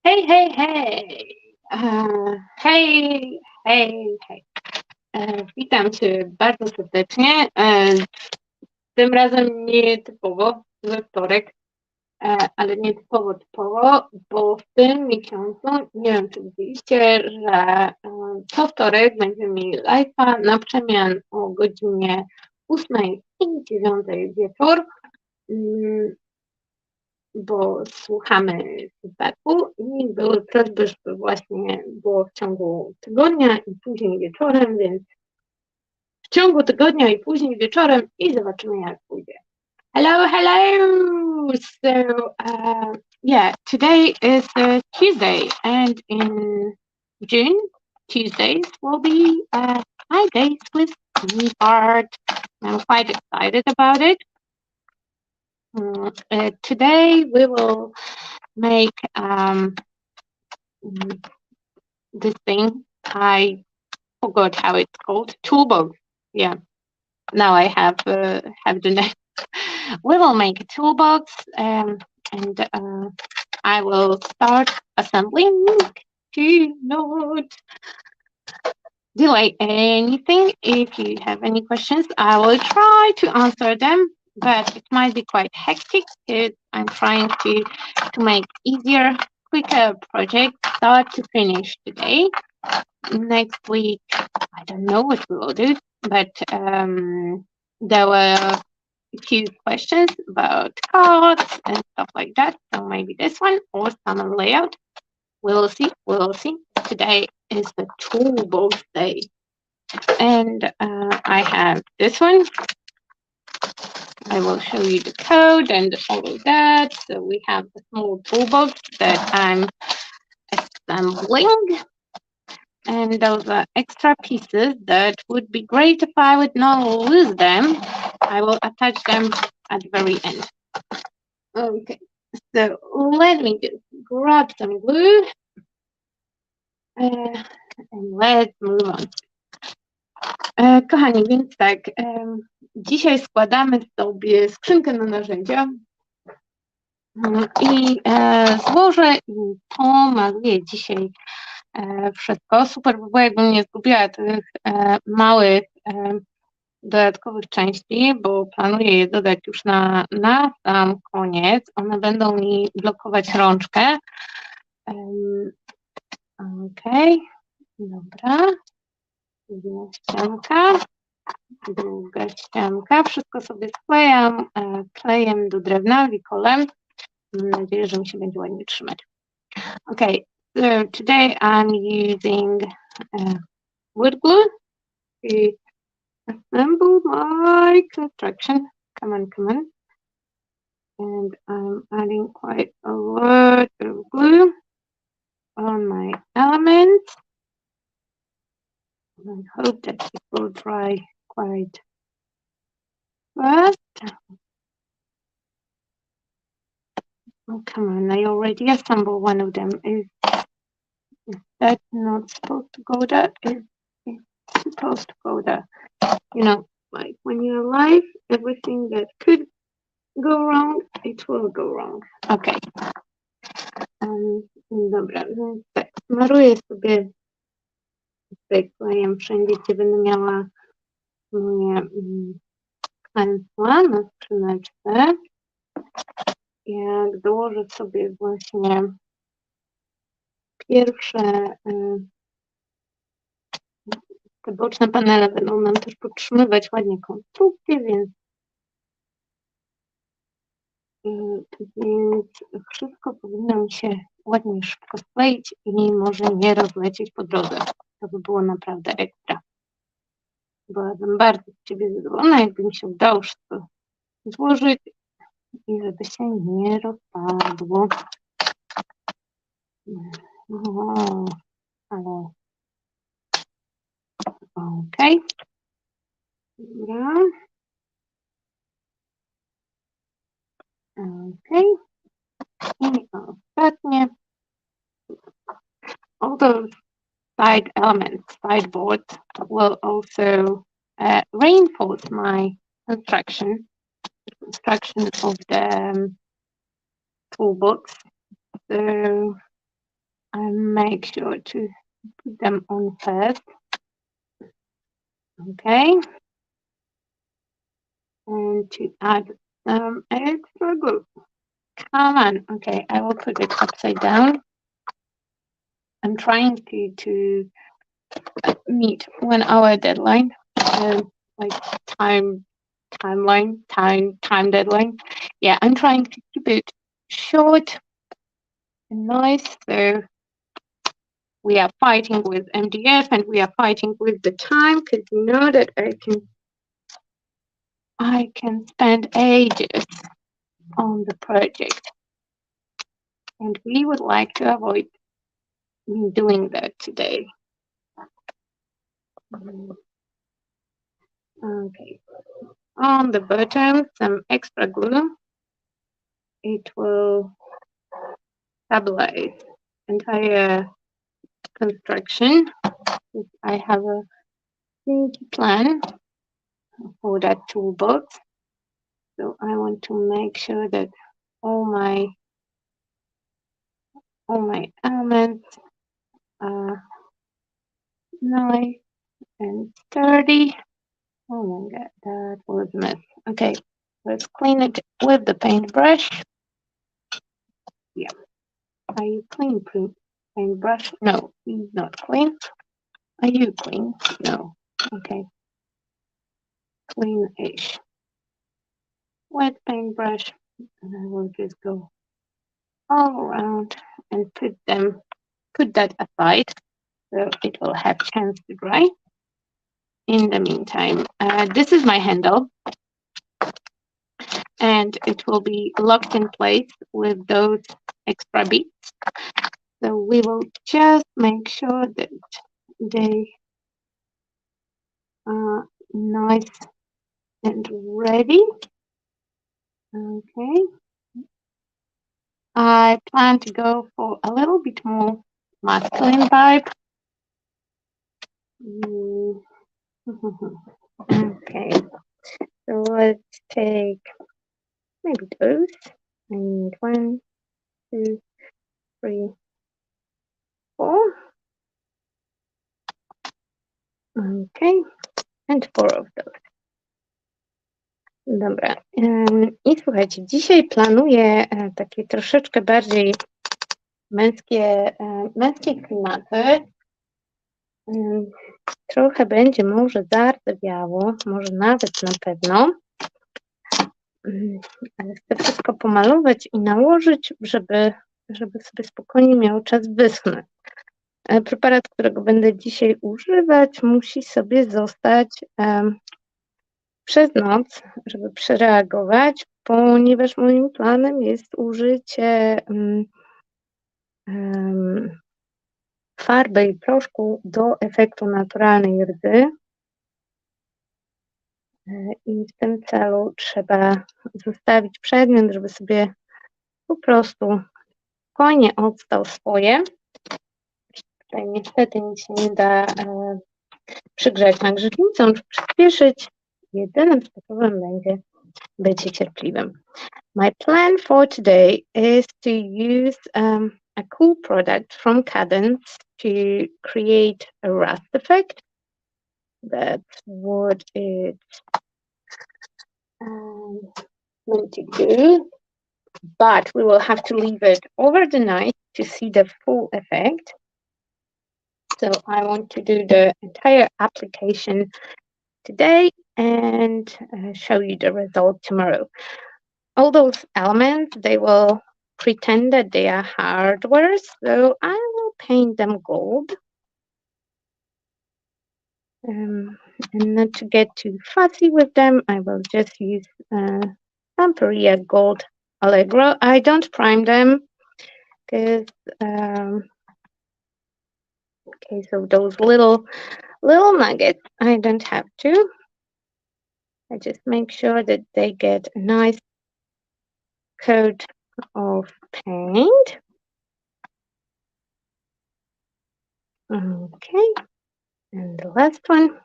Hej, hej, hej! Hej, hej, hej. Witam Cię bardzo serdecznie. Tym razem nie typowo we wtorek, ale nie typowo, bo w tym miesiącu, nie wiem czy widzieliście, że co wtorek będziemy mieli live'a na przemian o godzinie 8 i 9 wieczór. Bo słuchamy feedbacku i były prośby, żeby właśnie było w ciągu tygodnia i później wieczorem, więc w ciągu tygodnia i później wieczorem i zobaczymy jak pójdzie. Hello, hello! So, yeah, today is Tuesday and in June, Tuesdays will be my days with Snipart. I'm quite excited about it. Today we will make this thing. I forgot how it's called. Toolbox. Yeah. Now I have the name. We will make a toolbox, and I will start assembling. Do not delay anything. If you have any questions, I will try to answer them. But it might be quite hectic because I'm trying to make easier, quicker project start to finish today. Next week, I don't know what we will do, but there were a few questions about cards and stuff like that. So maybe this one or some layout. We'll see. We'll see. Today is the toolbox day, and I have this one. I will show you the code and all of that. So we have a small toolbox that I'm assembling. And those are extra pieces that would be great if I would not lose them. I will attach them at the very end. Okay, so let me just grab some glue. And let's move on. Kochani, więc tak, dzisiaj składamy sobie skrzynkę na narzędzia i złożę i pomaluję dzisiaj wszystko. Super by było, jakbym nie zgubiła tych małych dodatkowych części, bo planuję je dodać już na sam koniec. One będą mi blokować rączkę. Okej, dobra. Jedna ścianka, druga ścianka. Wszystko sobie sklejam klejem do drewna, wikolem. Mam nadzieję, że mi się będzie ładnie trzymać. Okay, so today I'm using wood glue to assemble my construction. Come on, come on. And I'm adding quite a lot of glue on my elements. I hope that it will dry quite fast. Oh, come on, I already assembled one of them. Is that not supposed to go there? It's supposed to go there. You know, like when you're alive, everything that could go wrong, it will go wrong. Okay. Dobra, więc tak, smaruję sobie tutaj klejem wszędzie, gdzie będę miała moje kłętła na skrzyneczce. Jak dołożę sobie właśnie pierwsze, te boczne panele będą nam też podtrzymywać ładnie konstrukcję, więc wszystko powinno mi się ładnie szybko skleić i może nie rozlecieć po drodze. To by było naprawdę ekstra. Byłabym bardzo z Ciebie zadowolona, jakby mi się udało wszystko złożyć i żeby się nie rozpadło. O, ale okej. Dobra. Okej. I ostatnie. All those side elements, sideboards will also reinforce my construction of the toolbox. So I make sure to put them on first. Okay. And to add some extra glue. Come on. Okay, I will put it upside down. I'm trying to meet 1 hour deadline, like time deadline. Yeah, I'm trying to keep it short and nice. So we are fighting with MDF and we are fighting with the time, because you know that I can spend ages on the project, and we would like to avoid doing that today. Okay, on the bottom some extra glue. It will stabilize entire construction. I have a sneaky plan for that toolbox, so I want to make sure that all my elements are nice and sturdy. Oh my god, that was a mess. Okay, let's clean it with the paintbrush. Yeah, are you clean, paintbrush? No, he's not clean. Are you clean? No. Okay, clean-ish. Wet paintbrush, and I will just go all around and put that aside so it will have chance to dry. In the meantime, this is my handle, and it will be locked in place with those extra beads. So we will just make sure that they are nice and ready. Okay. I plan to go for a little bit more masculine vibe. Okay, so let's take maybe those. I need 1, 2, 3, 4. Okay, and 4 of those. Dobra. I słuchajcie, dzisiaj planuję takie troszeczkę bardziej męskie klimaty. Trochę będzie może zardzewiało, może nawet na pewno. Ale chcę wszystko pomalować i nałożyć, żeby sobie spokojnie miało czas wyschnąć. Preparat, którego będę dzisiaj używać, musi sobie zostać przez noc, żeby przereagować, ponieważ moim planem jest użycie farby i proszku do efektu naturalnej rdzy. I w tym celu trzeba zostawić przedmiot, żeby sobie po prostu spokojnie odstał swoje. Tutaj niestety nic się nie da przygrzać na grzywnicą czy przyspieszyć. Jedynym sposobem będzie bycie cierpliwym. My plan for today is to use a cool product from Cadence to create a rust effect. That's what it's meant to do. But we will have to leave it over the night to see the full effect. So I want to do the entire application today and show you the result tomorrow. All those elements, they will pretend that they are hardware, so I will paint them gold. And not to get too fussy with them, I will just use Amperia Gold Allegro. I don't prime them because in case of those little nuggets, I don't have to. I just make sure that they get a nice coat of paint. Okay, and the last one.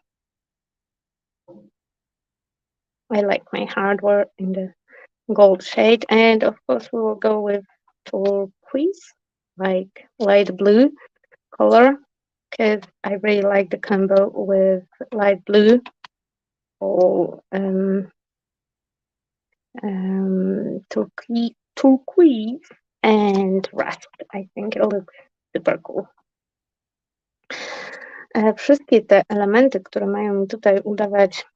I like my hardware in the gold shade, and of course we will go with turquoise, like light blue color, because I really like the combo with light blue or turquoise and rust. I think it looks super cool. Wszystkie te elementy, które mają mi tutaj udawać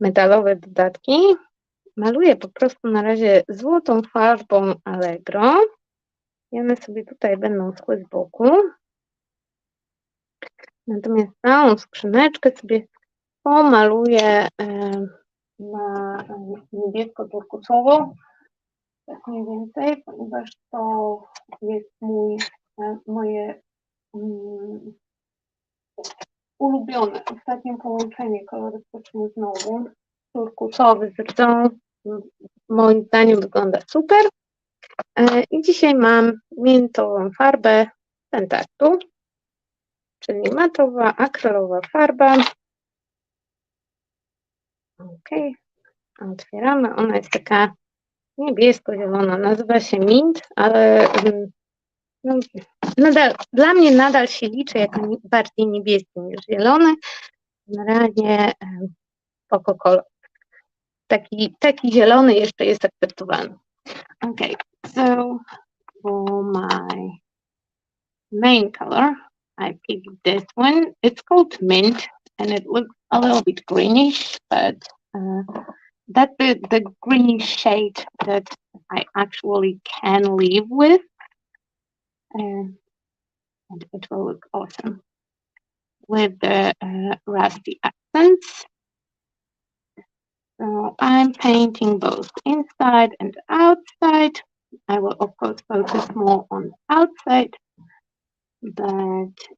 metalowe dodatki, maluję po prostu na razie złotą farbą Allegro i one sobie tutaj będą schły z boku. Natomiast całą skrzyneczkę sobie pomaluję na niebiesko-turkusowo, tak mniej więcej, ponieważ to jest moje ulubione ostatnie połączenie kolorystyczne znowu, turkusowy z rdzą, moim zdaniem wygląda super. I dzisiaj mam miętową farbę Snipart, czyli matowa, akrylowa farba. Ok, otwieramy. Ona jest taka niebiesko-zielona, nazywa się Mint, ale no, dla mnie nadal się liczy jako bardziej niebieski niż zielony. Generalnie spoko kolor. Taki zielony jeszcze jest akceptowalny. Okay, so for my main color, I picked this one. It's called Mint, and it looks a little bit greenish, but that's the greenish shade that I actually can live with, and it will look awesome with the rusty accents. So I'm painting both inside and outside. I will of course focus more on outside, but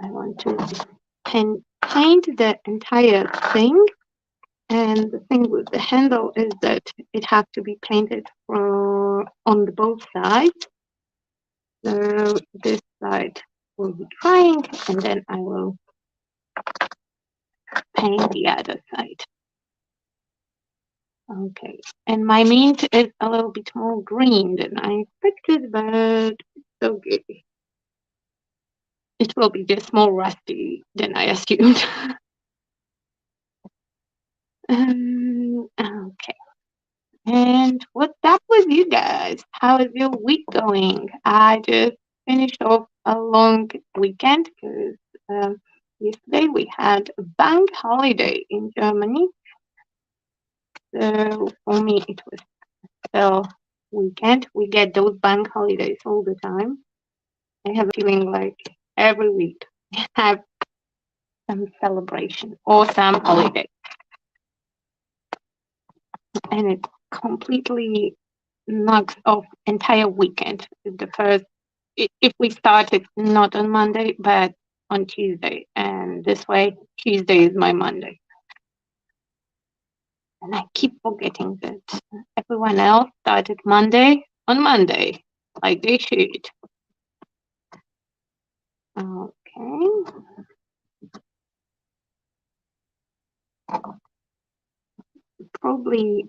I want to paint the entire thing. And the thing with the handle is that it has to be painted on both sides. So this side will be drying, and then I will paint the other side. Okay, and my mint is a little bit more green than I expected, but it's okay. It will be just more rusty than I assumed. Okay. And what's up with you guys? How is your week going? I just finished off a long weekend because yesterday we had a bank holiday in Germany. So for me, it was still weekend. We get those bank holidays all the time. I have a feeling like every week we have some celebration or some holiday. And it completely knocks off entire weekend. If we started not on Monday but on Tuesday, and this way Tuesday is my Monday. And I keep forgetting that everyone else started Monday on Monday, like they should. Okay. Probably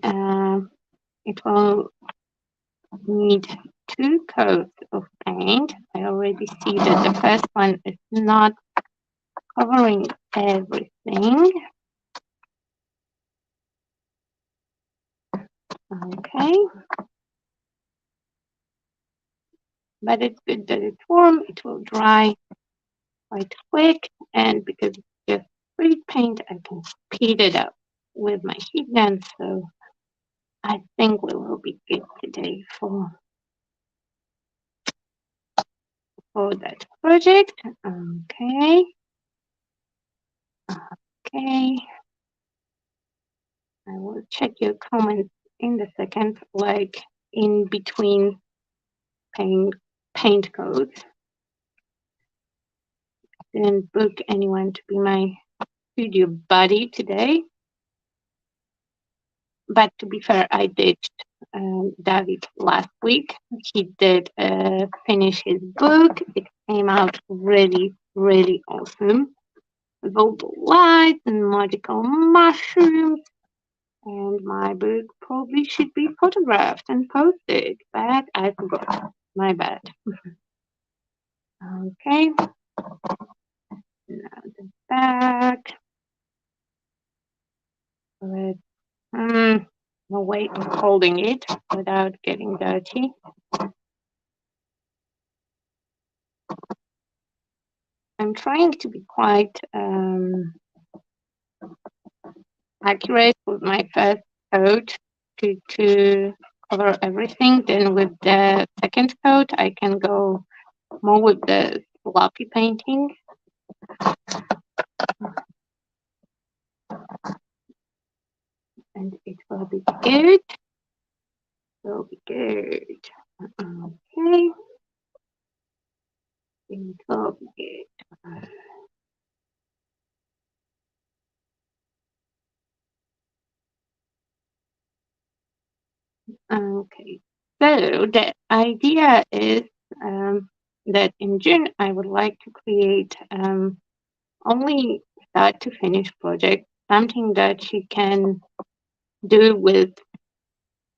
it will need 2 coats of paint. I already see that the first one is not covering everything. Okay. But it's good that it's warm. It will dry quite quick. And because it's just spray paint, I can speed it up with my heat gun. So I think we will be good today for that project. Okay. Okay. I will check your comments in the second, like in between paint codes. Didn't book anyone to be my studio buddy today. But to be fair, I ditched David last week. He did finish his book. It came out really, really awesome with all the lights and magical mushrooms. And my book probably should be photographed and posted, but I forgot. My bad. Okay. Now the back. Let's, no way of holding it without getting dirty. I'm trying to be quite accurate with my first coat to cover everything. Then with the second coat, I can go more with the sloppy painting. And it will be good. Will be good. Okay. It will be good. Okay. So the idea is that in June I would like to create only start to finish project, something that you can do with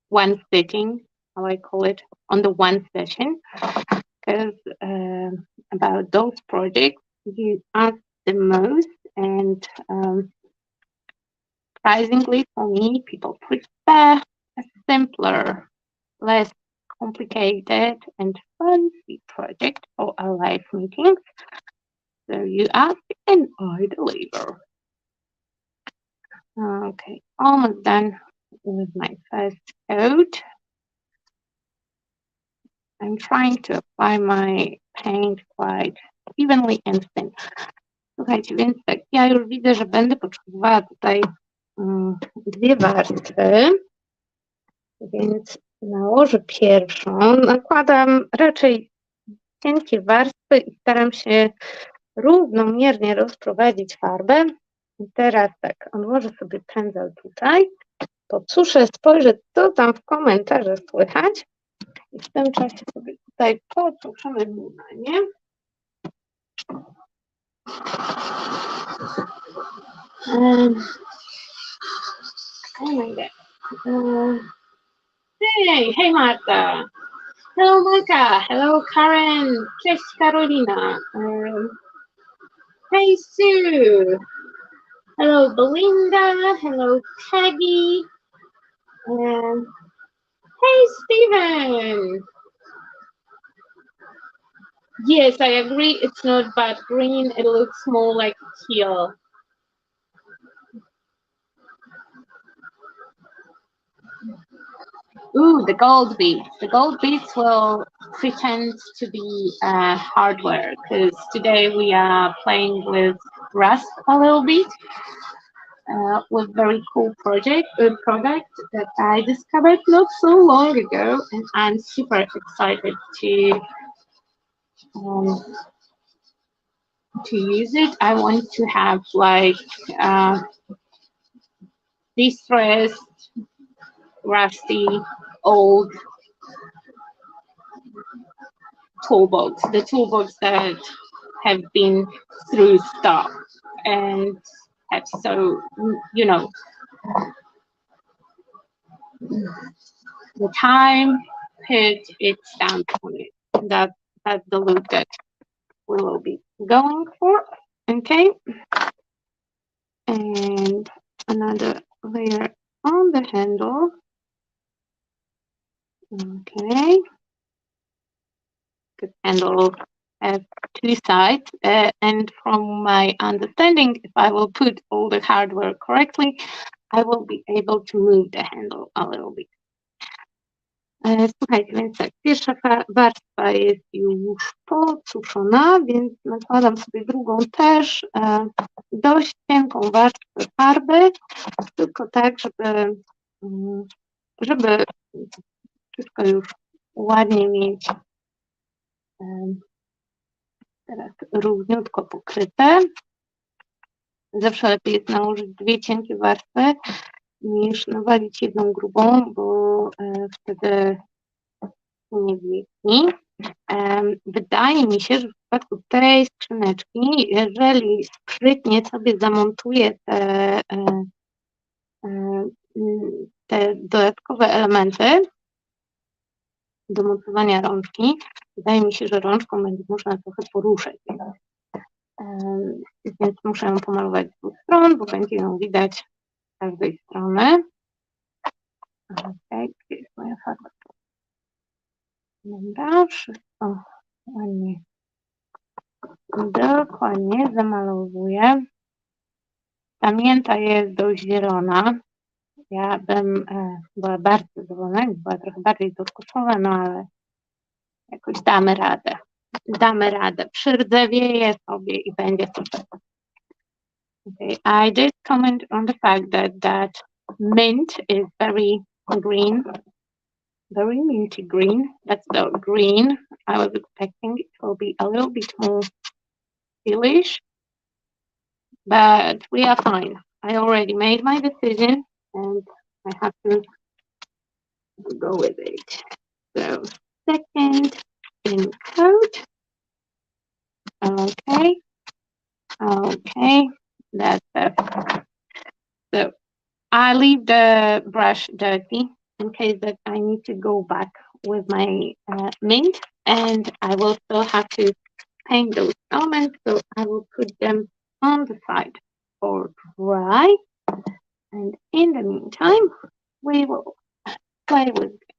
one sitting, how I call it, on the one session. Because about those projects, you ask the most, and surprisingly for me, people prefer a simpler, less complicated and fancy project for a live meeting. So you ask and I deliver. Okay, almost done with my first coat. I'm trying to apply my paint quite evenly and thin. Słuchajcie, więc tak, ja już widzę, że będę potrzebowała tutaj 2 warstwy, więc nałożę pierwszą. Nakładam raczej cienkie warstwy i staram się równomiernie rozprowadzić farbę. I teraz tak, odłożę sobie pędzel tutaj, podsuszę, spojrzę, co tam w komentarzach słychać i w tym czasie sobie tutaj podsuszymy dmuchanie. Oh my god. Hey Marta. Hello Marka. Hello Karen. Cześć Karolina. Hey Sue. Hello Belinda. Hello Peggy. Hey Stephen. Yes, I agree. It's not bad green. It looks more like teal. Ooh, the gold beads. The gold beads will pretend to be hardware because today we are playing with Rust a little bit with very cool product that I discovered not so long ago, and I'm super excited um, to use it. I want to have like distressed, rusty, old toolbox, the toolbox that have been through stuff and have so, you know, the time put its stamp on it. That's the look that we will be going for. Okay. And another layer on the handle. Okay. The handle has two sides, and from my understanding, if I will put all the hardware correctly, I will be able to move the handle a little bit. Słuchajcie, więc tak, pierwsza warstwa jest już podsuszona, więc nakładam sobie drugą też, dość cienką warstwę farby, tylko tak, żeby wszystko już ładnie mieć teraz równiutko pokryte. Zawsze lepiej jest nałożyć dwie cienkie warstwy niż nawalić jedną grubą, bo wtedy nie bliknie. Wydaje mi się, że w przypadku tej skrzyneczki, jeżeli sprytnie sobie zamontuję te dodatkowe elementy do montowania rączki, wydaje mi się, że rączką będzie można trochę poruszać. Więc muszę ją pomalować z dwóch stron, bo będzie ją widać z każdej strony. Okej, gdzie jest moja farba? Dobra, wszystko ładnie, dokładnie zamalowuję. Ta mięta jest dość zielona. Ja bym była bardzo zadowolona, była trochę bardziej turkusowa, no ale jakoś damy radę. Damy radę. Przyrdzewiej sobie i będzie super. Okay, I did comment on the fact that mint is very green, very minty green. That's the green I was expecting. It will be a little bit more tealish, but we are fine. I already made my decision and I have to go with it. So second spin coat. Okay. Okay. That's perfect. So I leave the brush dirty in case that I need to go back with my mint, and I will still have to paint those elements, so I will put them on the side for dry, and in the meantime we will play with it.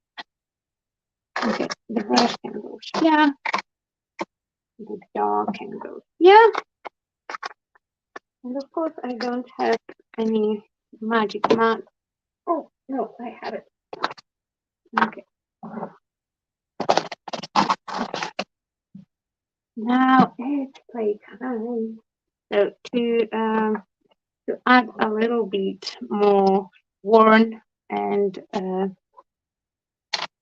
Okay, the brush can go here, the dog can go here, and of course I don't have any magic mat. Oh no, I have it. Okay. Now it's playtime. So to add a little bit more worn and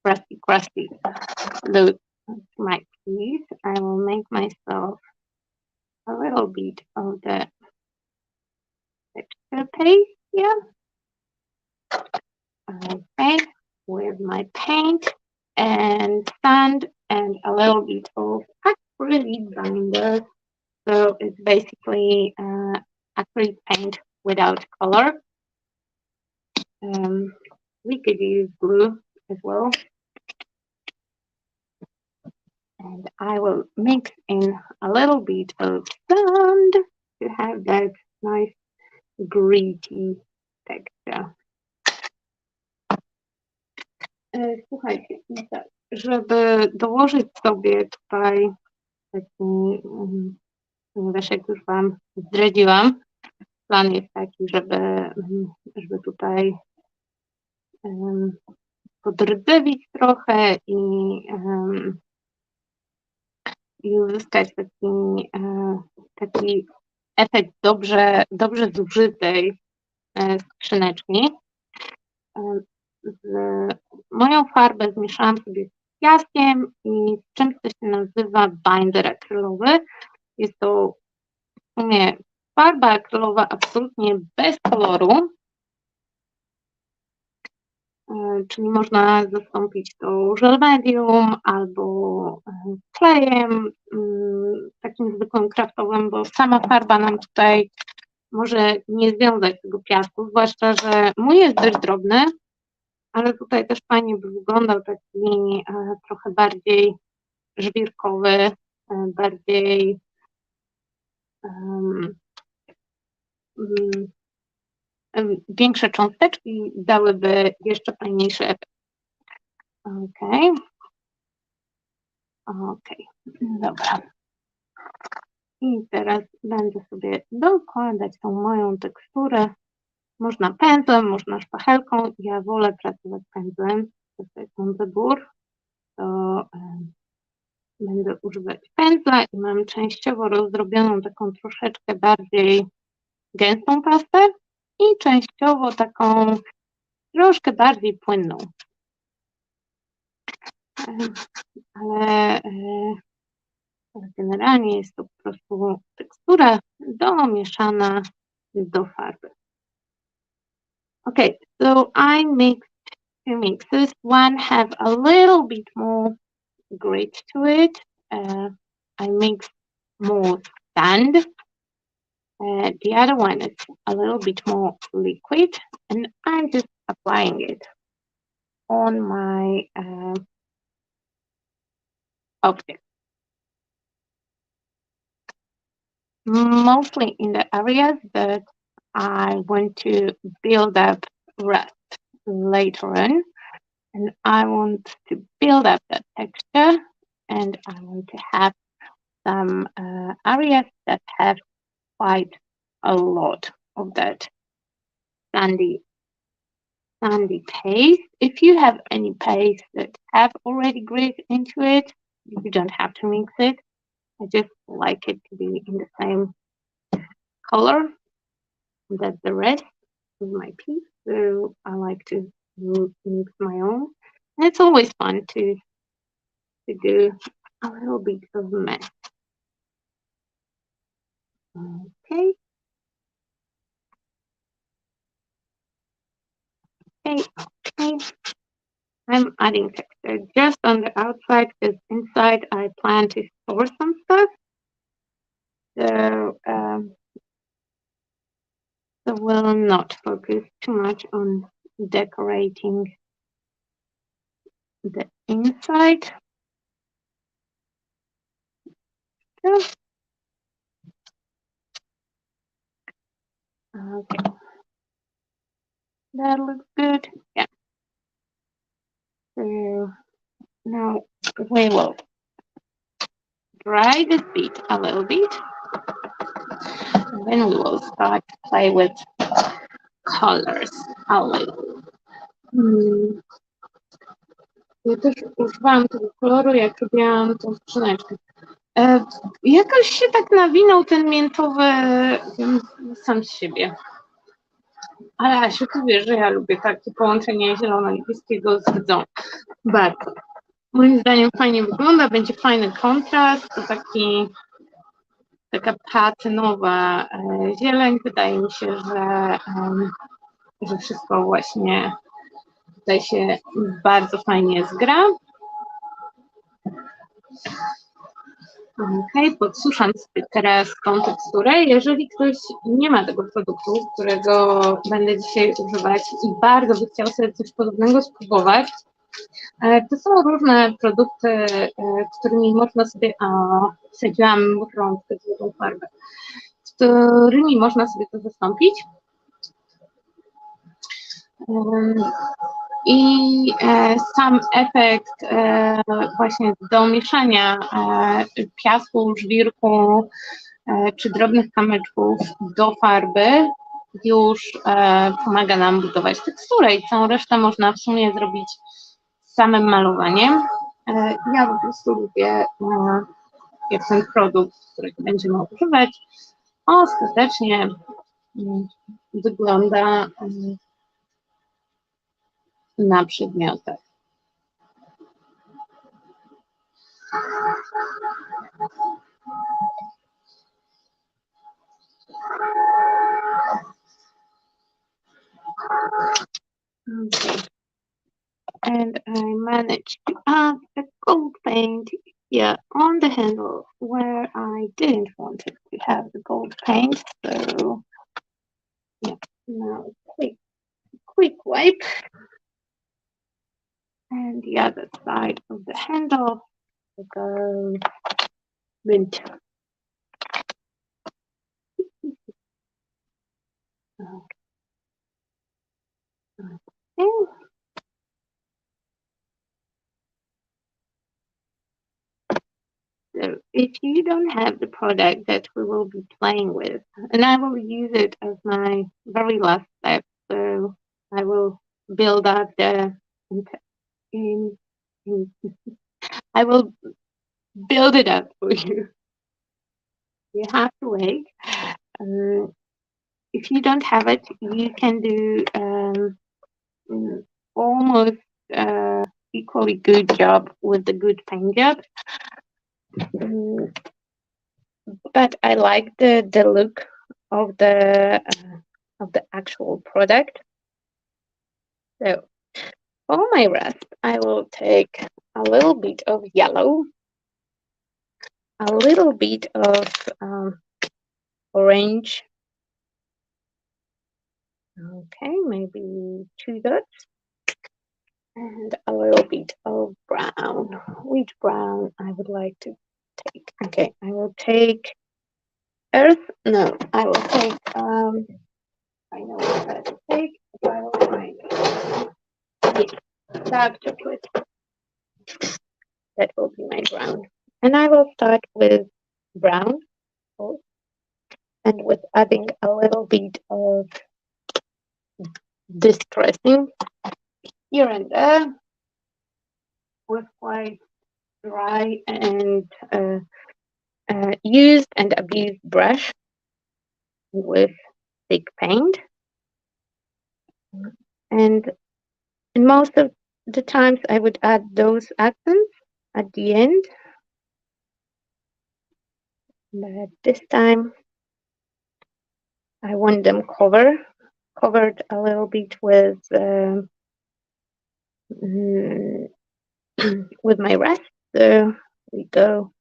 crusty look to my piece, I will make myself a little bit of the texture paste here. Okay, with my paint and sand and a little bit of acrylic binder. So it's basically acrylic paint without color. We could use glue as well. And I will mix in a little bit of sand to have that nice gritty texture. Słuchajcie, tak, żeby dołożyć sobie tutaj taki, ponieważ jak już Wam zdradziłam, plan jest taki, żeby tutaj podrdzewić trochę i uzyskać taki efekt dobrze zużytej skrzyneczki. Moją farbę zmieszałam sobie z piaskiem i z czymś, co się nazywa binder akrylowy. Jest to w sumie farba akrylowa absolutnie bez koloru, czyli można zastąpić to żel medium albo klejem takim zwykłym kraftowym, bo sama farba nam tutaj może nie związać tego piasku, zwłaszcza, że mój jest dość drobny, ale tutaj też fajnie by wyglądał taki trochę bardziej żwirkowy, bardziej um, większe cząsteczki dałyby jeszcze fajniejszy efekt. Okej. Okej, dobra. I teraz będę sobie dokładać tą moją teksturę. Można pędzlem, można szpachelką. Ja wolę pracować pędzlem. To jest mam wybór. To będę używać pędzla i mam częściowo rozdrobioną taką troszeczkę bardziej gęstą pastę i częściowo taką troszkę bardziej płynną. Ale generalnie jest to po prostu tekstura domieszana do farby. Okay, so I mixed two mixes. One have a little bit more grit to it. I mixed more sand. The other one is a little bit more liquid, and I'm just applying it on my object. Mostly in the areas that I want to build up rust later on, and I want to build up that texture, and I want to have some areas that have quite a lot of that sandy paste. If you have any paste that have already grit into it, you don't have to mix it. I just like it to be in the same color that the rest of my piece. So I like to mix my own. And it's always fun to do a little bit of mess. Okay. Okay. I'm adding texture just on the outside because inside I plan to store some stuff. So we'll not focus too much on decorating the inside. So, okay. That looks good. Yeah. So now we will dry this bit a little bit. And then we will start to play with colors a little. Ja też używałam tego koloru, jak robiłam tą skrzyneczkę. Jakoś się tak nawinął ten miętowy sam z siebie. Ale Asiu, ty wiesz, że ja lubię takie połączenie zielono-niebieskiego z rdzą. Bardzo. Moim zdaniem fajnie wygląda, będzie fajny kontrast, to taka patynowa zieleń. Wydaje mi się, że wszystko właśnie tutaj się bardzo fajnie zgra. Ok, podsuszam sobie teraz tą teksturę. Jeżeli ktoś nie ma tego produktu, którego będę dzisiaj używać i bardzo by chciał sobie coś podobnego spróbować, to są różne produkty, którymi można sobie, wsadziłam rączkę z tą farbę, którymi można sobie to zastąpić. I sam efekt właśnie domieszania piasku, żwirku czy drobnych kamyczków do farby już pomaga nam budować teksturę i całą resztę można w sumie zrobić samym malowaniem. Ja po prostu lubię, jak ten produkt, którego będziemy używać, ostatecznie wygląda na przedmiotach. Okay. And I managed to add a gold paint here on the handle where I didn't want it to have the gold paint. So yeah, now quick wipe. And the other side of the handle will go mint. Okay. So if you don't have the product that we will be playing with, and I will use it as my very last step, so I will build up the, in, in, I will build it up for you. You have to wait. If you don't have it, you can do almost equally good job with the good paint job. But I like the look of the actual product. So for my rest, I will take a little bit of yellow, a little bit of orange. Okay, maybe 2 dots. And a little bit of brown. Which brown I would like to take? Okay, I will take earth. No, I will take I know what to take. I will find dark chocolate. That will be my brown. And I will start with brown and with adding a little bit of distressing here and there with quite dry and used and abused brush with thick paint. And most of the times I would add those accents at the end. But this time I want them covered a little bit with with my rest. So we go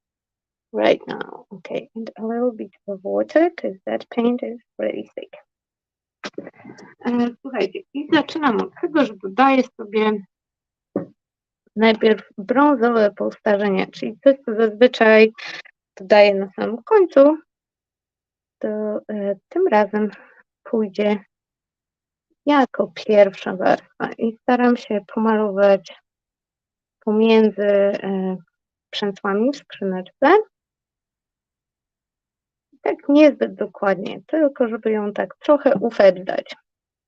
right now. Okay, and a little bit of water because that paint is really thick. Słuchajcie, i zaczynam od tego, że dodaję sobie najpierw brązowe powstarzenie, czyli coś, co zazwyczaj dodaję na samym końcu, to tym razem pójdzie jako pierwsza warstwa i staram się pomalować pomiędzy przęsłami w skrzyneczce. Tak niezbyt dokładnie, tylko żeby ją tak trochę uferdać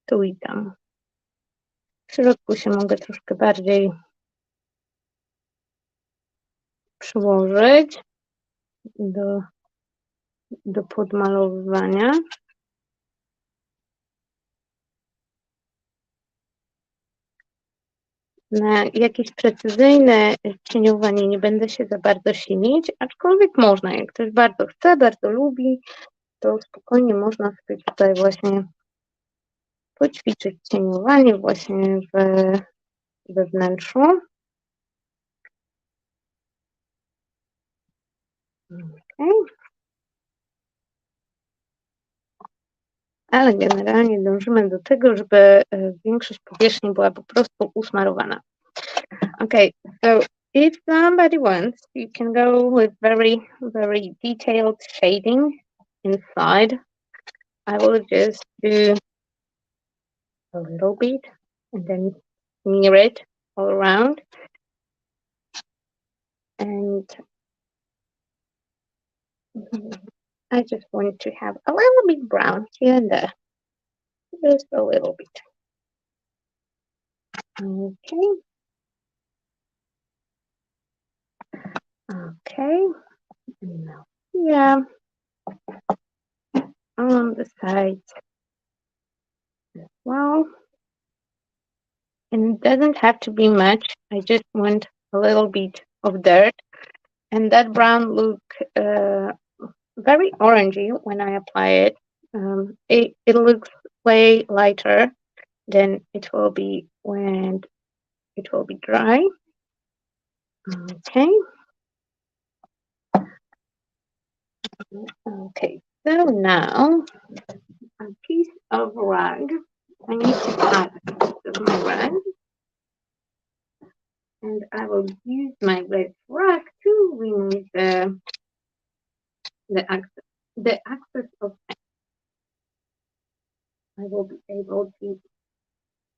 tu i tam. W środku się mogę troszkę bardziej przyłożyć do podmalowywania. Na jakieś precyzyjne cieniowanie nie będę się za bardzo silić, aczkolwiek można, jak ktoś bardzo chce, bardzo lubi, to spokojnie można sobie tutaj właśnie poćwiczyć cieniowanie właśnie we wnętrzu. Okay. Ale generalnie dążymy do tego, żeby większość powierzchni była po prostu usmarowana. Okay, so if somebody wants, you can go with very, very detailed shading inside. I will just do a little bit and then smear it all around. And I just want to have a little bit brown here and there. Just a little bit. Okay. Okay. Now here on the sides as well. And it doesn't have to be much. I just want a little bit of dirt. And that brown look very orangey when I apply it. It looks way lighter than it will be when it will be dry. Okay. Okay, so now a piece of rag. I need to add a piece of my rag. And I will use my red rag to remove the excess of paint. I will be able to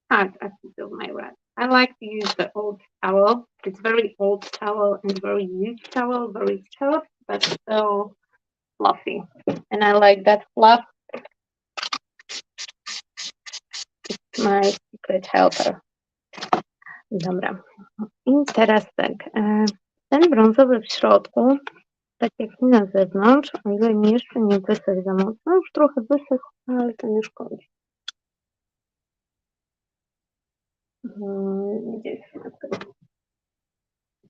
cut a piece of my rag. I like to use the old towel. It's very old towel and very used towel, very soft, but still fluffy. And I like that fluff. It's my secret helper. Dobra. I teraz tak. Ten brązowy w środku, tak jak i na zewnątrz, o ile mi jeszcze nie wysych za mocno, już trochę wysych, ale to nie szkodzi.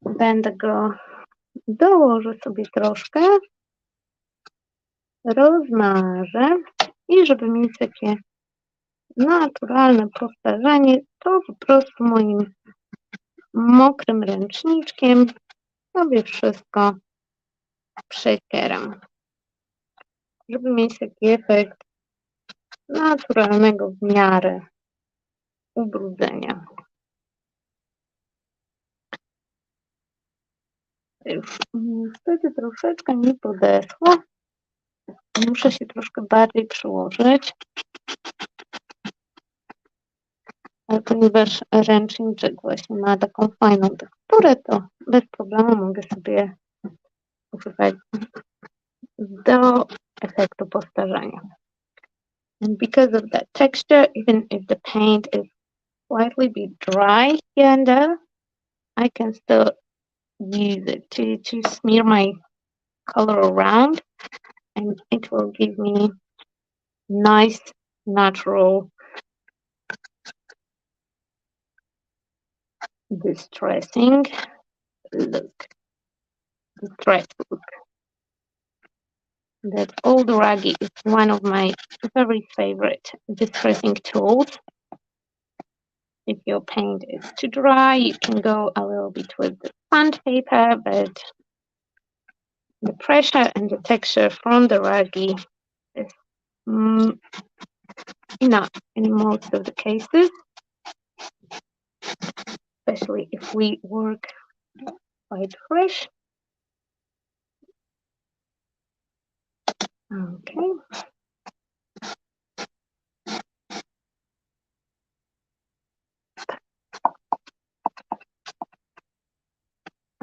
Będę go dołożę sobie troszkę, rozmarzę i żeby mieć takie naturalne powtarzanie, to po prostu moim mokrym ręczniczkiem sobie wszystko przecieram, żeby mieć taki efekt naturalnego w miarę ubrudzenia. Już niestety troszeczkę mi podeschło. Muszę się troszkę bardziej przyłożyć. Ale ponieważ ręczniczek właśnie ma taką fajną teksturę, to bez problemu mogę sobie używać do efektu powtarzania. And because of that texture, even if the paint is slightly bit dry here and there, I can still use it to smear my color around, and it will give me nice, natural, distressing look. That old raggy is one of my very favorite distressing tools. If your paint is too dry, you can go a little bit with the sandpaper, but the pressure and the texture from the raggy is enough in most of the cases, especially if we work quite fresh. Okay.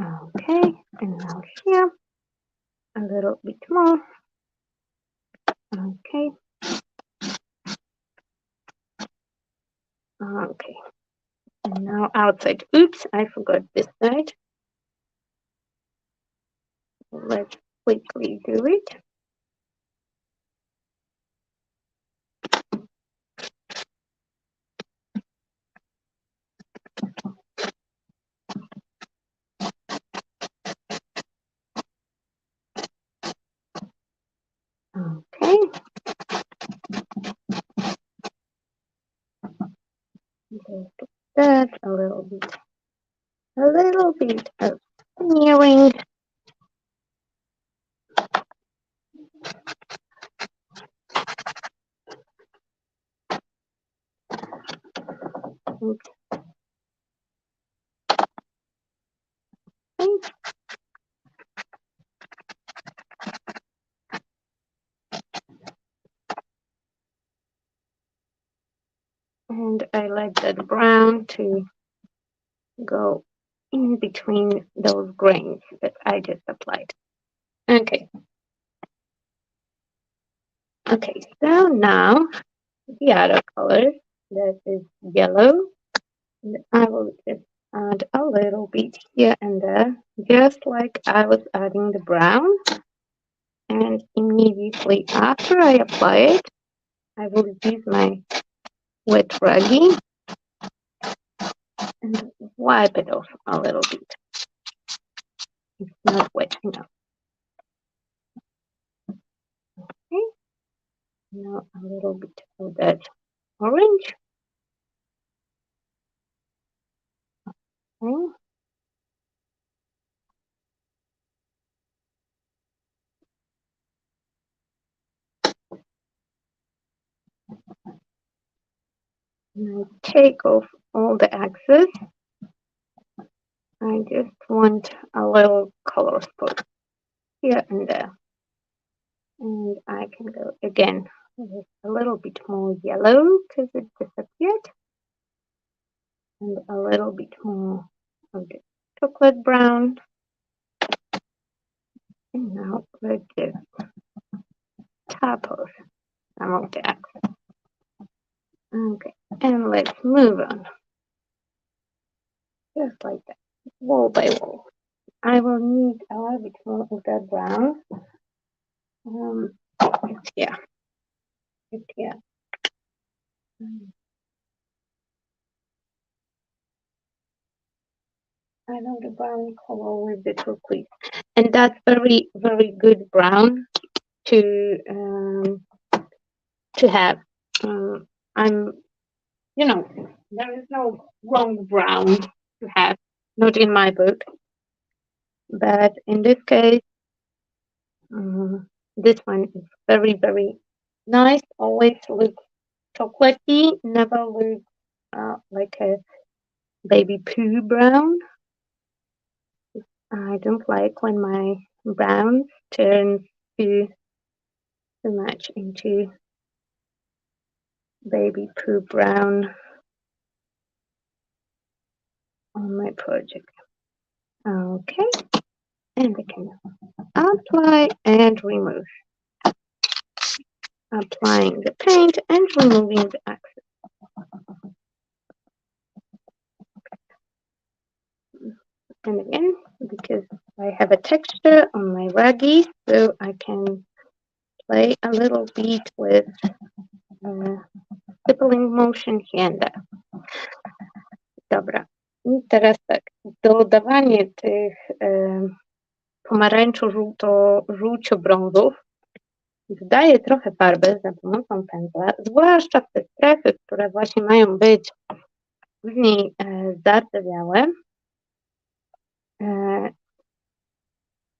Okay, and now here, a little bit more. Okay. Okay. And now outside. Oops, I forgot this side. Let's quickly do it. Okay. Just that a little bit of smearing. Oops. Okay. And I like that brown to go in between those grains that I just applied. Okay. Okay, so now the other color, that is yellow. And I will just add a little bit here and there, just like I was adding the brown. And immediately after I apply it, I will use my wet raggy and wipe it off a little bit. It's not wet enough. Okay. Now a little bit of that orange. Okay. And I take off all the excess. I just want a little color spot here and there. And I can go again with a little bit more yellow because it disappeared. And a little bit more of the chocolate brown. And now let's just tap off some of that. Okay, and let's move on. Just like that, wall by wall. I will need a little bit more of that brown. It's here. It's here. I love the brown color with the turquoise, and that's very, very good brown to have. I'm, there is no wrong brown to have, not in my book, but in this case, this one is very, very nice. Always looks chocolatey, never looks like a baby poo brown. I don't like when my brown turns too much into baby poo brown on my project. Okay, and I can apply and remove. Applying the paint and removing the excess. And again, because I have a texture on my raggy, so I can play a little bit with stippling motion here and there. Dobra. I teraz tak, dodawanie tych pomarańczu żółcio-brązów dodaję trochę farby za pomocą pędzla, zwłaszcza w te strefy, które właśnie mają być później zardzewiałe,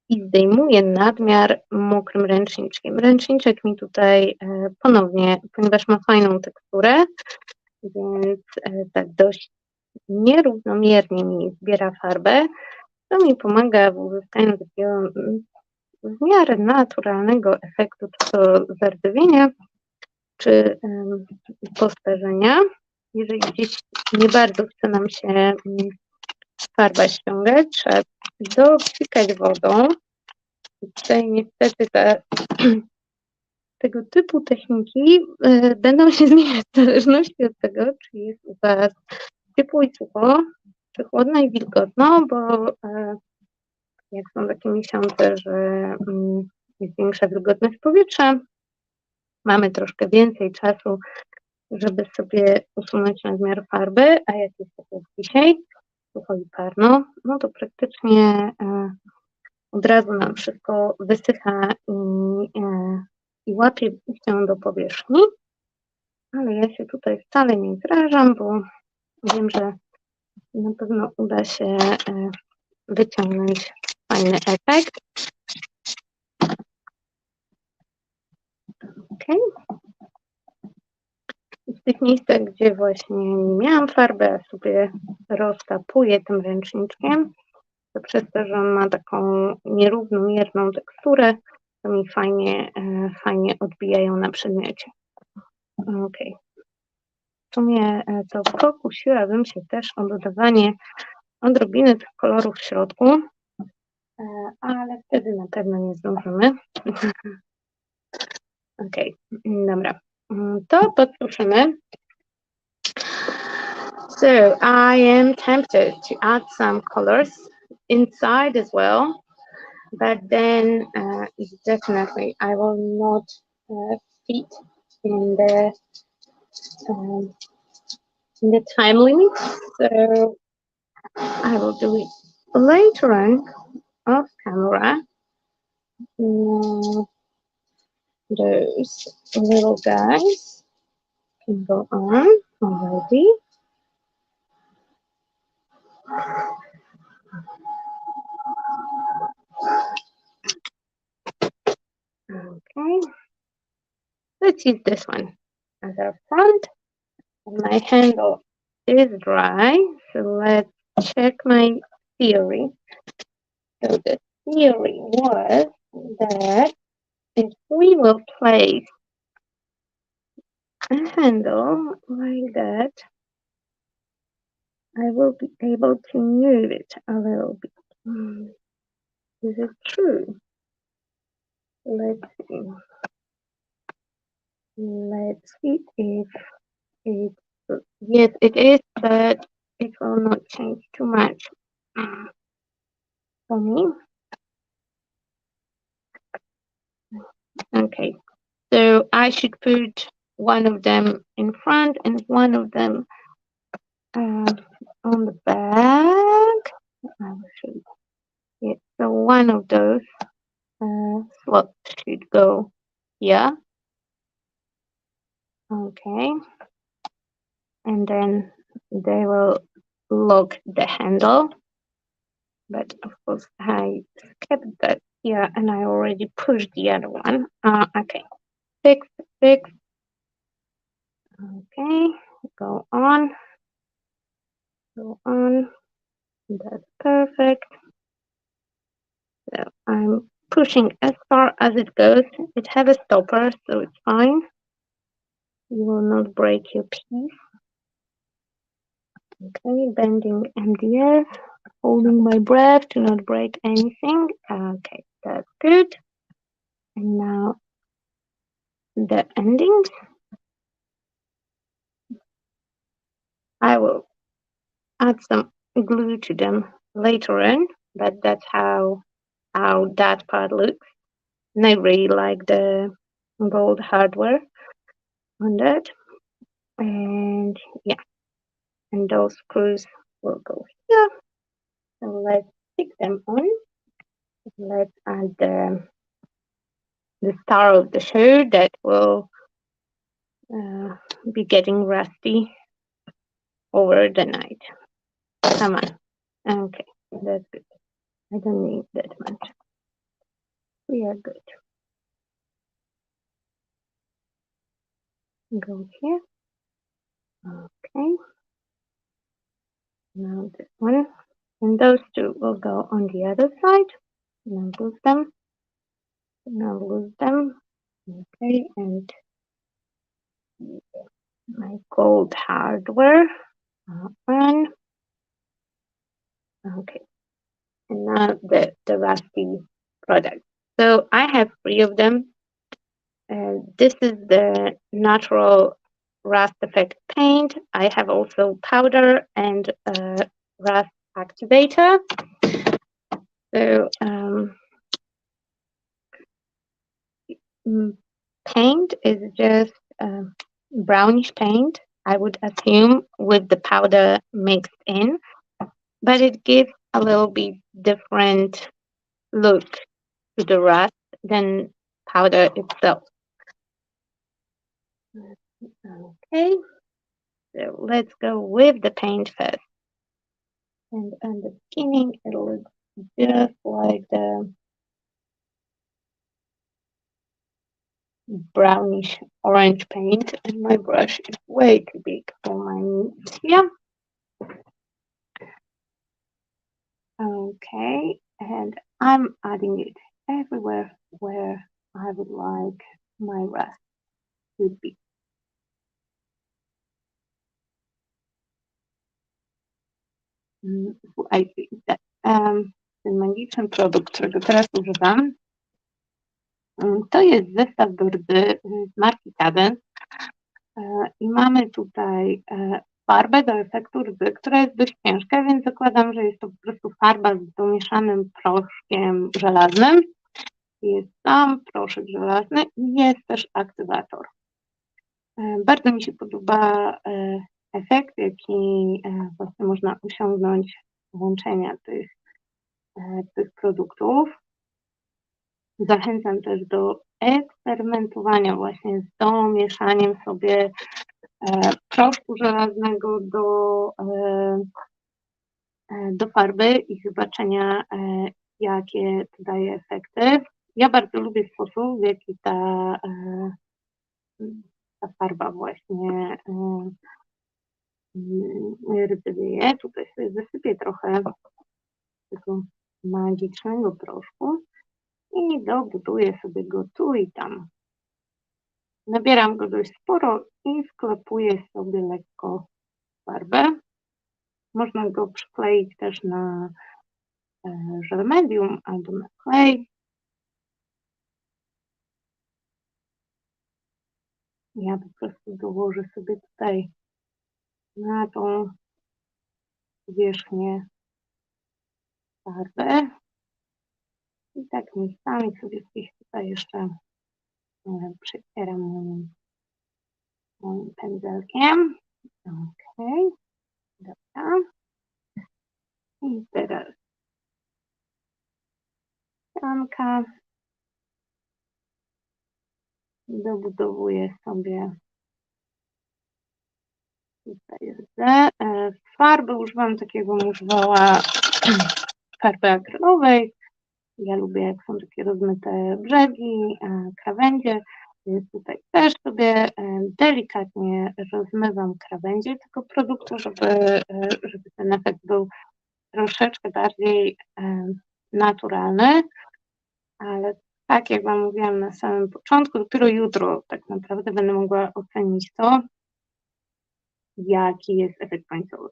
i zdejmuję nadmiar mokrym ręczniczkiem. Ręczniczek mi tutaj ponownie, ponieważ ma fajną teksturę, więc tak dość nierównomiernie mi zbiera farbę, to mi pomaga w uzyskaniu takiego w miarę naturalnego efektu czy to zardzewienia, czy posparzenia. Jeżeli gdzieś nie bardzo chce nam się farba ściągać, trzeba dopsikać wodą. Tutaj niestety tego typu techniki będą się zmieniać w zależności od tego, czy jest u Was ciepło i sucho, czy chłodno i wilgotno, bo jak są takie miesiące, że jest większa wilgotność powietrza, mamy troszkę więcej czasu, żeby sobie usunąć nadmiar farby, a jak jest tak jak dzisiaj, sucho i parno, no to praktycznie od razu nam wszystko wysycha i łapie się do powierzchni, ale ja się tutaj wcale nie zrażam, bo wiem, że na pewno uda się wyciągnąć fajny efekt. Okay. W tych miejscach, gdzie właśnie nie miałam farby, a sobie roztapuję tym ręczniczkiem, to przez to, że on ma taką nierównomierną teksturę, to mi fajnie odbijają na przedmiocie. Okay. W sumie to pokusiłabym się też o dodawanie odrobiny tych kolorów w środku, ale wtedy na pewno nie zdążymy. Okej, dobra. To podsuszymy. So I am tempted to add some colors inside as well, but then definitely I will not fit in the time limit. So I will do it later on off camera. Those little guys can go on already. Okay, let's use this one as our front. My handle is dry, so let's check my theory. So the theory was that if we will place a handle like that, I will be able to move it a little bit. Is it true? Let's see. Let's see if it's yes, it is, but it will not change too much for me. Okay, so I should put one of them in front and one of them on the back. I will show you. Yeah, so one of those slots should go here. Okay, and then they will lock the handle. But of course, I kept that here and I already pushed the other one. Okay, fix, fix. Okay, go on, go on. That's perfect. So I'm pushing as far as it goes. It has a stopper, so it's fine. You will not break your piece. Okay, bending MDF, holding my breath to not break anything. Okay, that's good. And now the endings. I will add some glue to them later on, but that's how that part looks. And I really like the gold hardware on that. And yeah, and those screws will go here. So let's stick them on. Let's add the star of the show that will be getting rusty over the night. Come on. Okay, that's good. I don't need that much. We are good. Go here. Okay. Now this one. And those two will go on the other side. Now lose them. Now lose them. Okay, and my gold hardware. On. Okay. And now the rusty product. So I have three of them. This is the natural rust effect paint. I have also powder and rust activator. So paint is just brownish paint, I would assume, with the powder mixed in, but it gives a little bit different look to the rust than powder itself. Okay, so let's go with the paint first. And at the beginning, it looks just like the brownish orange paint, and my brush is way too big for my needs here. Okay, and I'm adding it everywhere where I would like my rust to be. Słuchajcie, ten magiczny produkt, którego teraz używam, to jest zestaw do rdzy z marki Cadence i mamy tutaj farbę do efektu rdzy, która jest dość ciężka, więc zakładam, że jest to po prostu farba z domieszanym proszkiem żelaznym. Jest sam proszek żelazny i jest też aktywator. Bardzo mi się podoba efekt, jaki właśnie można osiągnąć z łączenia tych produktów. Zachęcam też do eksperymentowania właśnie z domieszaniem sobie proszku żelaznego do farby i zobaczenia, jakie to daje efekty. Ja bardzo lubię sposób, w jaki ta farba właśnie rdzewieje. Tutaj sobie zasypię trochę tego magicznego proszku i dobuduję sobie go tu i tam. Nabieram go dość sporo i wklepuję sobie lekko farbę. Można go przykleić też na żel medium albo na klej. Ja po prostu dołożę sobie tutaj na tą powierzchnię farbę i tak miejscami sobie gdzieś tutaj jeszcze przecieram moim pędzelkiem. Ok, dobra. I teraz pianka. Dobudowuję sobie tutaj farby. Używam takiego, używała farby akrylowej. Ja lubię, jak są takie rozmyte brzegi, krawędzie, więc tutaj też sobie delikatnie rozmywam krawędzie tego produktu, żeby ten efekt był troszeczkę bardziej naturalny, ale tak jak Wam mówiłam na samym początku, dopiero jutro tak naprawdę będę mogła ocenić to, jaki jest efekt końcowy.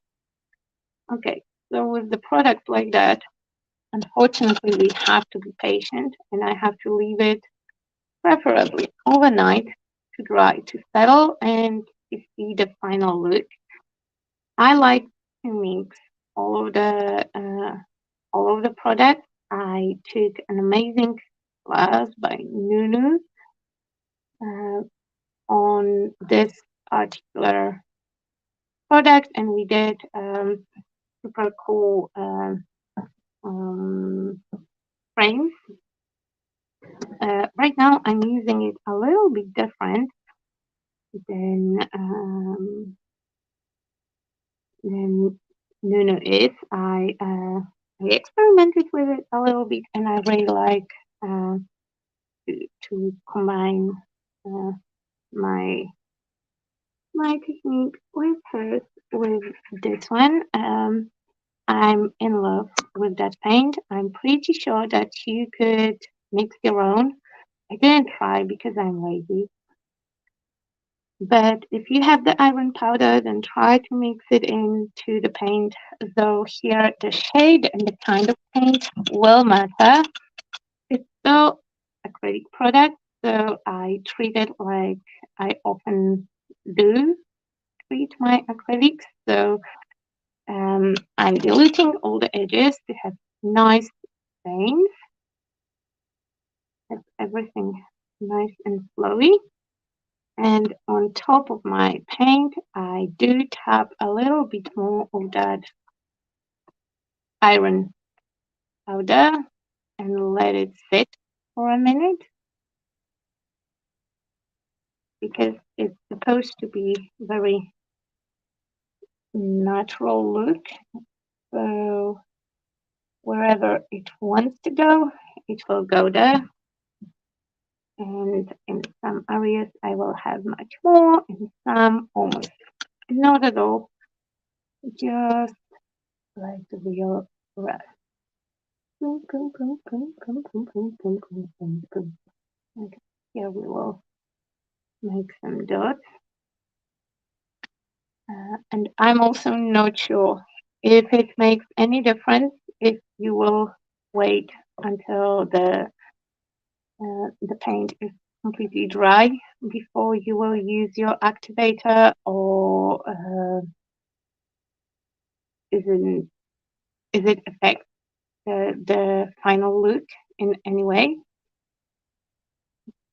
Okay, so with the product like that, unfortunately we have to be patient and I have to leave it preferably overnight to dry, to settle and to see the final look. I like to mix all of the products. I took an amazing class by Nunu on this particular product, and we did super cool frames. Right now, I'm using it a little bit different than Nunu is. I experimented with it a little bit, and I really like to combine my technique with hers with this one. I'm in love with that paint. I'm pretty sure that you could mix your own. I didn't try because I'm lazy. But if you have the iron powder, then try to mix it into the paint. Though here the shade and the kind of paint will matter. It's still acrylic product, so I treat it like I often do treat my acrylics. So I'm diluting all the edges to have nice stains. Have everything nice and flowy. And on top of my paint, I do tap a little bit more of that iron powder and let it sit for a minute because it's supposed to be very natural look. So wherever it wants to go, it will go there. And in some areas I will have much more, in some almost not at all, just like the real rest. Okay, here we will make some dots. And I'm also not sure if it makes any difference if you will wait until the paint is completely dry before you will use your activator, or is it affect the final look in any way?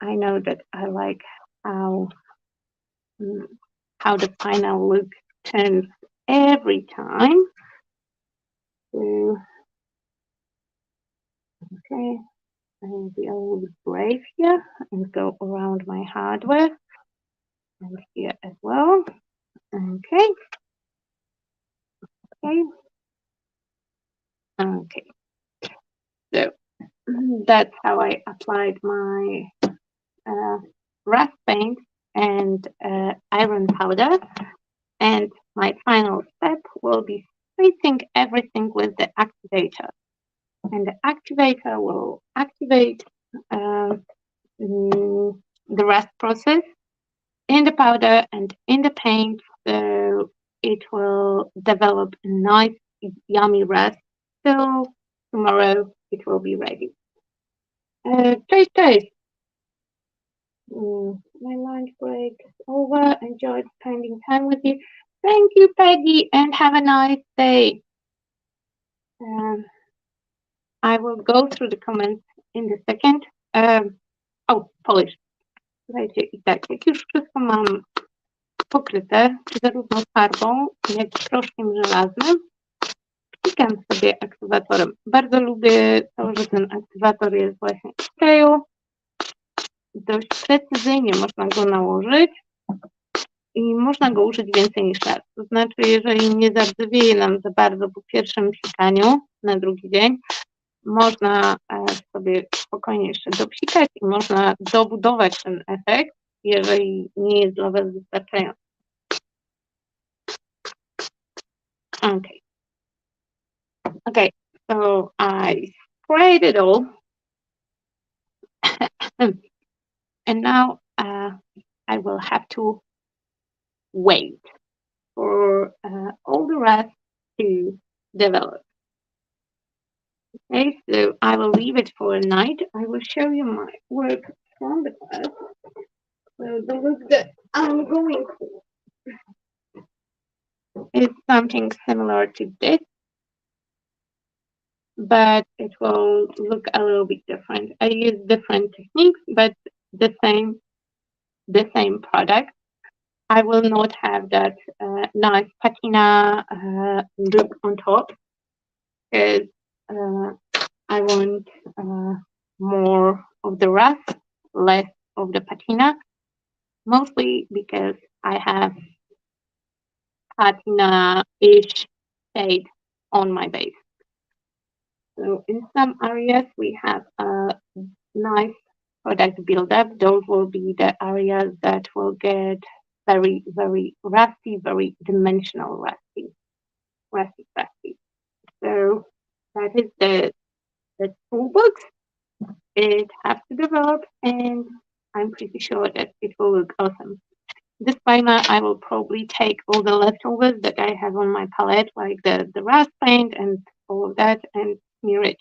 I know that I like how the final look turns every time. So, okay, I will be a little bit brave here and go around my hardware and here as well. Okay. So that's how I applied my rust paint and iron powder. And my final step will be treating everything with the activator. and the activator will activate the rust process in the powder and in the paint, so it will develop a nice, yummy rust. So tomorrow it will be ready. Cześć, cześć. My lunch break is over. Enjoyed spending time with you. Thank you, Peggy, and have a nice day. I will go through the comments in a second. Polish. Słuchajcie, i tak, jak już wszystko mam pokryte, zarówno farbą, jak i proszkiem żelaznym, klikam sobie aktywatorem. Bardzo lubię to, że ten aktywator jest właśnie w sprayu. Dość precyzyjnie można go nałożyć i można go użyć więcej niż raz. To znaczy, jeżeli nie zardzewieje nam za bardzo po pierwszym psikaniu na drugi dzień, można sobie spokojnie jeszcze dopsikać i można dobudować ten efekt, jeżeli nie jest dla Was wystarczający. Okay, so I sprayed it all. And now I will have to wait for all the rest to develop. Okay, so I will leave it for a night. I will show you my work from the class. So the look that I'm going for is something similar to this, but it will look a little bit different. I use different techniques, but the same product. I will not have that nice patina look on top, because I want more of the rust, less of the patina, mostly because I have patina-ish shade on my base. So in some areas we have a nice product buildup. Those will be the areas that will get very, very rusty, very dimensional rusty. So that is the toolbox. It has to develop, and I'm pretty sure that it will look awesome. This primer, I will probably take all the leftovers that I have on my palette, like the rust paint and all of that, and smear it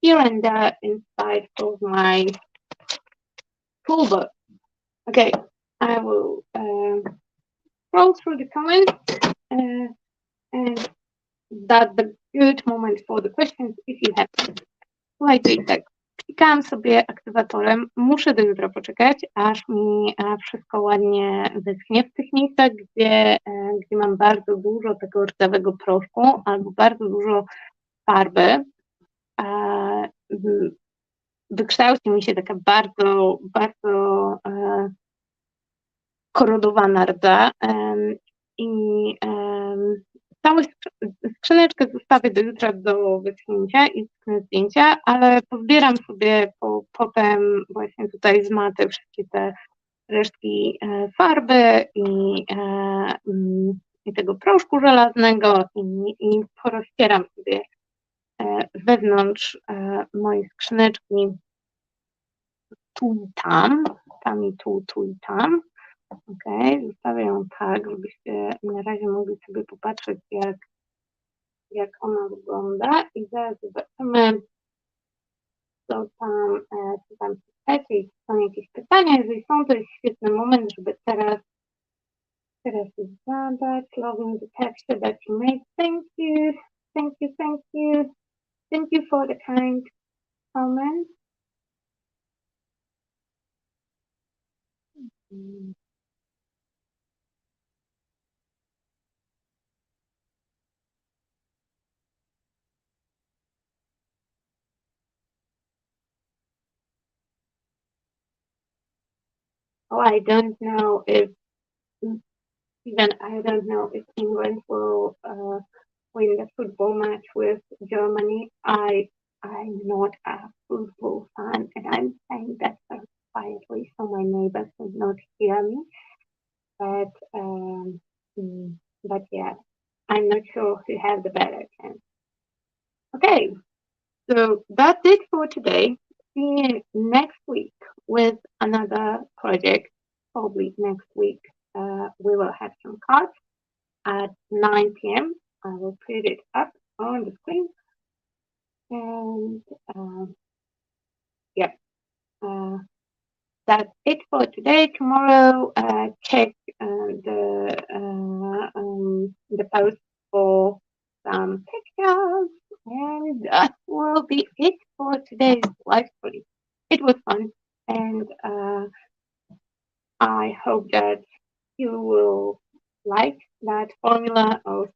here and there inside of my toolbox. Okay, I will scroll through the comments, and that's the good moment for the questions if you have them. Słuchajcie, i tak, klikałam sobie aktywatorem, muszę do jutra poczekać, aż mi wszystko ładnie wyschnie w tych miejscach, gdzie mam bardzo dużo tego rdzawego proszku albo bardzo dużo farby. Wykształci mi się taka bardzo, bardzo korodowana rdza i całą skrzyneczkę zostawię do jutra do wyschnięcia i zdjęcia, ale pozbieram sobie potem właśnie tutaj z maty wszystkie te resztki farby i tego proszku żelaznego i porozcieram sobie wewnątrz mojej skrzyneczki tu i tam i tam. Ok, zostawię ją tak, żebyście na razie mogli sobie popatrzeć, jak ona wygląda i zaraz zobaczymy, co tam chcecie i czy są jakieś pytania. Jeżeli są, to jest świetny moment, żeby teraz zadać. Loving the texture that you made. Thank you. Thank you, thank you. Thank you for the kind comment. Oh, I don't know if England will win the football match with Germany. I'm not a football fan, and I'm saying that quietly so my neighbors will not hear me. But yeah, I'm not sure who have the better chance. Okay, So that's it for today. See you next week with another project. Probably next week we will have some cards at 9 p.m. I will put it up on the screen. And yeah, uh, that's it for today. Tomorrow, check the post for some pictures, and that will be it for today's live stream. It was fun, and I hope that you will like that formula of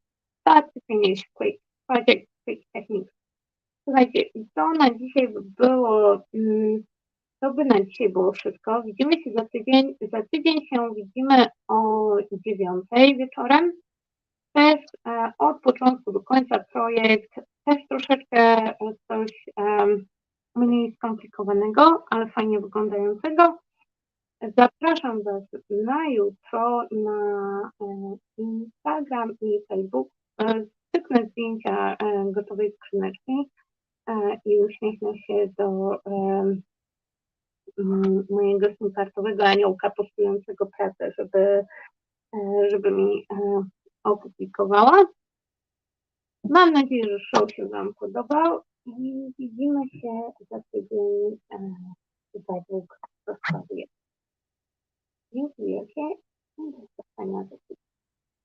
start to finish quick project, quick techniques. Słuchajcie, to na dzisiaj by było. To by na dzisiaj było wszystko. Widzimy się za tydzień. Za tydzień się widzimy o 9 wieczorem. Też od początku do końca projekt, też troszeczkę coś mniej skomplikowanego, ale fajnie wyglądającego. Zapraszam Was na jutro na Instagram i Facebook. Cyknę zdjęcia gotowej skrzyneczki i uśmiechnę się do mojego snipartowego aniołka postującego pracę, żeby mi opublikowała. Mam nadzieję, że show się Wam podobał i widzimy się za tydzień według rozkładu. Dziękuję.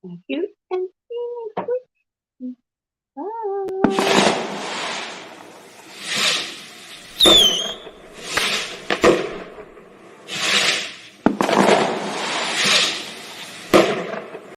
Thank you and see you next week.